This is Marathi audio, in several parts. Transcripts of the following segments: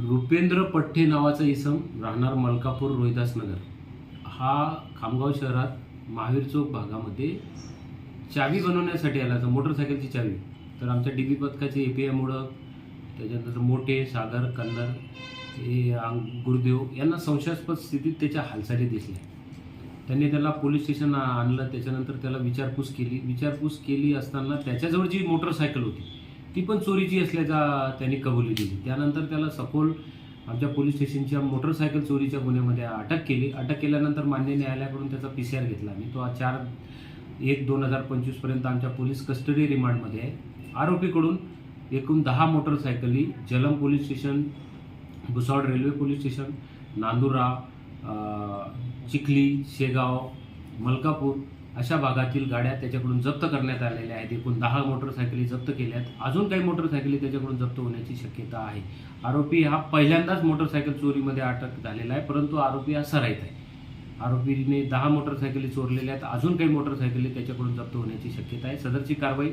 रुपेंद्र पठ्ठे नावाचा इसम राहणार मलकापूर रोहिदास नगर हा खामगाव शहरात महावीर चौक भागामध्ये चावी बनवण्यासाठी आला होता, मोटरसायकलची चावी. तर आमच्या डीबी पथकाचे API मुळं, त्याच्यानंतर मोठे सागर कन्नर हे गुरुदेव यांना संशयास्पद स्थितीत त्याच्या हालचाली दिसल्या. त्यांनी त्याला पोलीस स्टेशन आणलं. त्याच्यानंतर त्याला विचारपूस केली असताना त्याच्याजवळ जी मोटरसायकल होती ती पण चोरीची असल्याचा त्यांनी कबुली दिली. त्यानंतर त्याला सखोल आमच्या पोलीस स्टेशनच्या मोटरसायकल चोरीच्या गुन्ह्यामध्ये अटक केली. अटक केल्यानंतर मान्य न्यायालयाकडून त्याचा PCR घेतला आणि तो 4/1/2025 पर्यंत आमच्या पोलीस कस्टडी रिमांडमध्ये आहे. आरोपीकडून एकूण 10 मोटरसायकली जलम police station, Bhusawal railway police station, Nandura, Chikhli, Shegaon, Malkapur अशा भागातील गाड्या त्याच्याकडून जप्त करण्यात आलेल्या आहेत. एकूण 10 मोटरसायकली जप्त केल्यात. अजून काही मोटरसायकली त्याच्याकडून जप्त होण्याची शक्यता आहे. आरोपी हा पहिल्यांदाच मोटरसायकल चोरीमध्ये अटक झालेला आहे, परंतु आरोपी हा सराईत आहे. आरोपीने 10 मोटरसायकली चोरलेल्या आहेत. अजून काही मोटरसायकली त्याच्याकडून जप्त होण्याची शक्यता आहे. सदरची कारवाई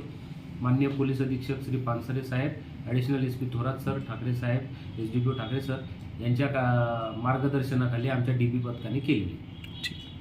माननीय पोलीस अधीक्षक श्री पानसरे साहेब, additional SP Thorat sir, Thackeray साहेब, SDPO ठाकरे सर यांच्या मार्गदर्शनाखाली आमच्या DB पथकाने केली.